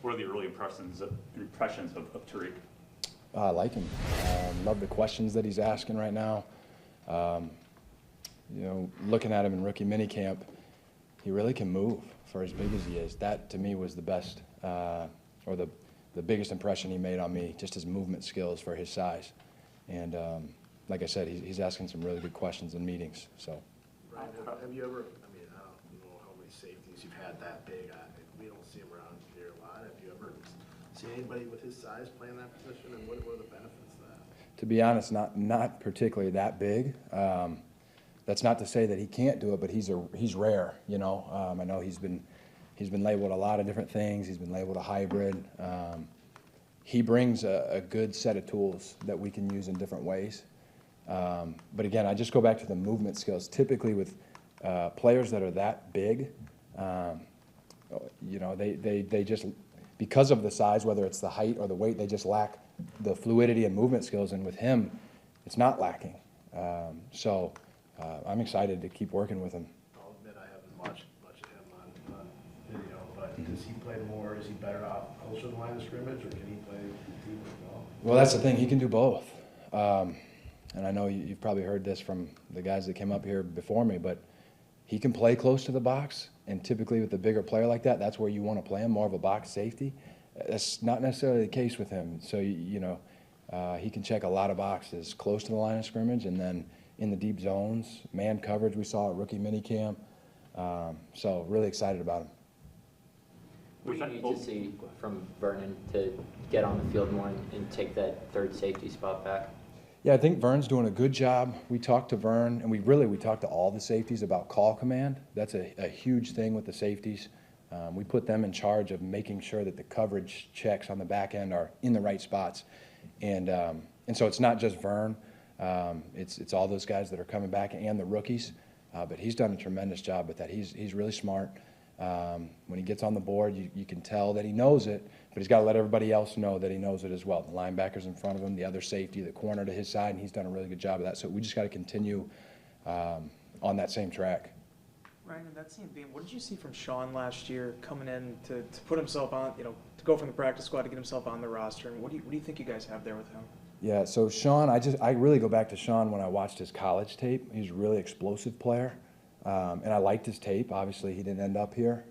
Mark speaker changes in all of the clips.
Speaker 1: What are the early impressions of Tariq?
Speaker 2: I like him. Love the questions that he's asking right now. You know, looking at him in rookie minicamp, he really can move for as big as he is. That, to me, was the best, or the biggest impression he made on me, just his movement skills for his size. And like I said, he's asking some really good questions in meetings. So.
Speaker 3: Ryan, have you ever, I mean, I don't know how many safeties you've had that big. We don't see him around here a lot. Have you ever seen anybody with his size playing that position, and what are the benefits of that?
Speaker 2: To be honest, not particularly that big. That's not to say that he can't do it, but he's rare. You know, I know he's been labeled a lot of different things. He's been labeled a hybrid. He brings a good set of tools that we can use in different ways. But again, I just go back to the movement skills. Typically with players that are that big, you know, they just, because of the size, whether it's the height or the weight, they just lack the fluidity and movement skills. And with him, it's not lacking. So I'm excited to keep working with him.
Speaker 3: I'll admit I haven't watched much of him on video, but does he play more? Is he better off closer to the line of scrimmage, or can he play deep as well?
Speaker 2: Well, that's the thing. He can do both. And I know you've probably heard this from the guys that came up here before me, but he can play close to the box. And typically with a bigger player like that, that's where you want to play him, more of a box safety. That's not necessarily the case with him. So, you know, he can check a lot of boxes close to the line of scrimmage, and then in the deep zones, man coverage we saw at rookie minicamp. So really excited about him.
Speaker 4: What do you need to see from Vernon to get on the field more and take that third safety spot back?
Speaker 2: Yeah, I think Vern's doing a good job. We talked to Vern, and we talked to all the safeties about call command. That's a huge thing with the safeties. We put them in charge of making sure that the coverage checks on the back end are in the right spots. And so it's not just Vern. It's all those guys that are coming back and the rookies. But he's done a tremendous job with that. He's really smart. When he gets on the board, you can tell that he knows it, but he's got to let everybody else know that he knows it as well. The linebackers in front of him, the other safety, the corner to his side, and he's done a really good job of that. So we just got to continue on that same track.
Speaker 5: Ryan, in that same vein, what did you see from Sean last year coming in to put himself on, you know, to go from the practice squad to get himself on the roster? And what do you think you guys have there with him?
Speaker 2: Yeah, so Sean, I really go back to Sean when I watched his college tape. He's a really explosive player, and I liked his tape. Obviously, he didn't end up here.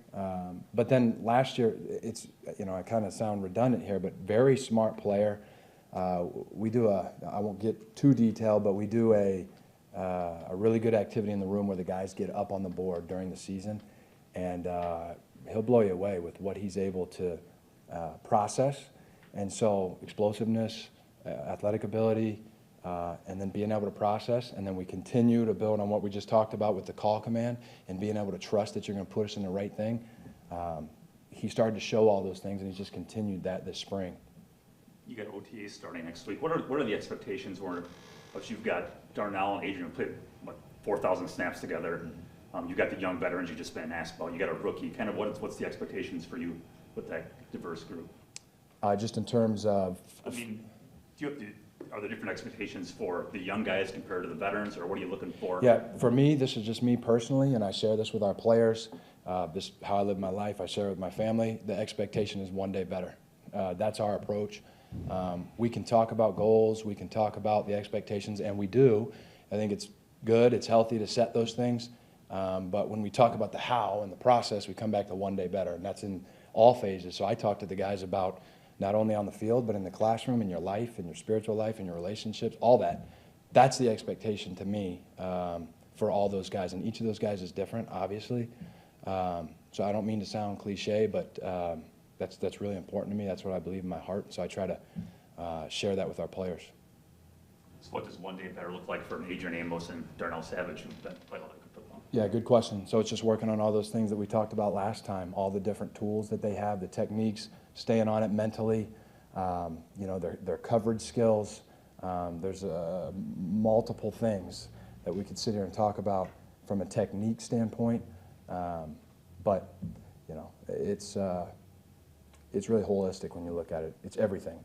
Speaker 2: But then last year, it's, you know, I kind of sound redundant here, but very smart player. We do I won't get too detailed, but we do a really good activity in the room where the guys get up on the board during the season, and he'll blow you away with what he's able to process. And so explosiveness, athletic ability, and then being able to process, and then we continue to build on what we just talked about with the call command and being able to trust that you're going to put us in the right thing. He started to show all those things, and he's just continued that this spring.
Speaker 1: You got OTAs starting next week. What are the expectations? But you've got Darnell and Adrian played 4,000 snaps together. You got the young veterans you just been asked about. You got a rookie. Kind of what's the expectations for you with that diverse group?
Speaker 2: Just in terms of,
Speaker 1: I mean, are there different expectations for the young guys compared to the veterans, or what are you looking for?
Speaker 2: Yeah, for me, this is just me personally, and I share this with our players. This is how I live my life. I share it with my family. The expectation is one day better. That's our approach. We can talk about goals. We can talk about the expectations, and we do. I think it's good. It's healthy to set those things. But when we talk about the how and the process, we come back to one day better, and that's in all phases. So I talk to the guys about not only on the field, but in the classroom, in your life, in your spiritual life, in your relationships, all that. That's the expectation to me for all those guys. And each of those guys is different, obviously. So I don't mean to sound cliche, but that's really important to me. That's what I believe in my heart. So I try to share that with our players.
Speaker 1: So what does one day better look like for Adrian Amos and Darnell Savage, who've been playing a lot of good football?
Speaker 2: Yeah, good question. So it's just working on all those things that we talked about last time, all the different tools that they have, the techniques, staying on it mentally, you know, their coverage skills. There's multiple things that we could sit here and talk about from a technique standpoint. But, you know, it's really holistic when you look at it. It's everything.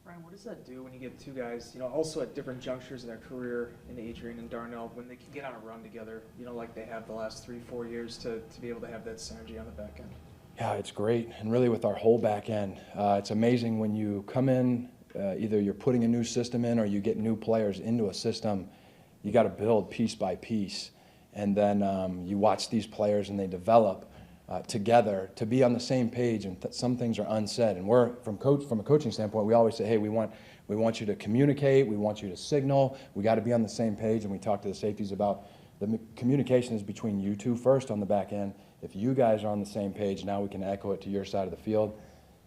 Speaker 5: Ryan, what does that do when you get two guys, you know, also at different junctures in their career, in Adrian and Darnell, when they can get on a run together, you know, like they have the last 3-4 years, to be able to have that synergy on the back end?
Speaker 2: Yeah, it's great, and really with our whole back end, it's amazing when you come in, either you're putting a new system in or you get new players into a system, you got to build piece by piece, and then you watch these players and they develop together to be on the same page, and some things are unsaid. And we're from a coaching standpoint, we always say, hey, we want you to communicate, we want you to signal, we got to be on the same page. And we talk to the safeties about the communication is between you two first on the back end. If you guys are on the same page, now we can echo it to your side of the field,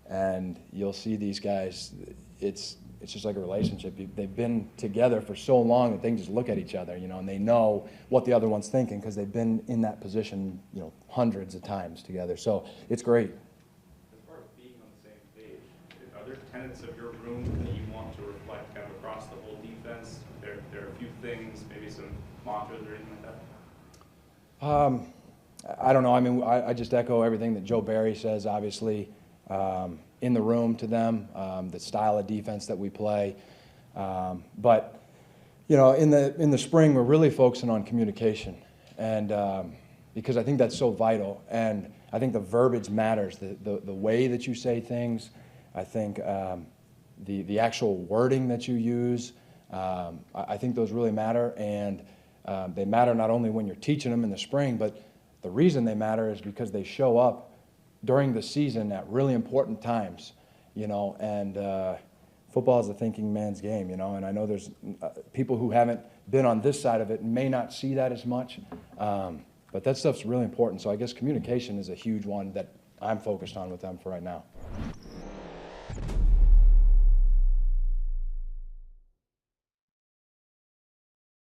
Speaker 2: and you'll see these guys. It's just like a relationship. They've been together for so long that they can just look at each other, and they know what the other one's thinking because they've been in that position, hundreds of times together. So it's great.
Speaker 6: As far as being on the same page, are there tenets of your room that you want to reflect kind of across the whole defense? There are a few things, maybe some mantras or anything like that?
Speaker 2: I don't know. I mean, I just echo everything that Joe Barry says, obviously, in the room to them, the style of defense that we play. But, in the spring, we're really focusing on communication, and because I think that's so vital. And I think the verbiage matters, the way that you say things. I think the actual wording that you use, I think those really matter. And they matter not only when you're teaching them in the spring, but the reason they matter is because they show up during the season at really important times, and football is a thinking man's game, and I know there's people who haven't been on this side of it and may not see that as much, but that stuff's really important. So I guess communication is a huge one that I'm focused on with them for right now.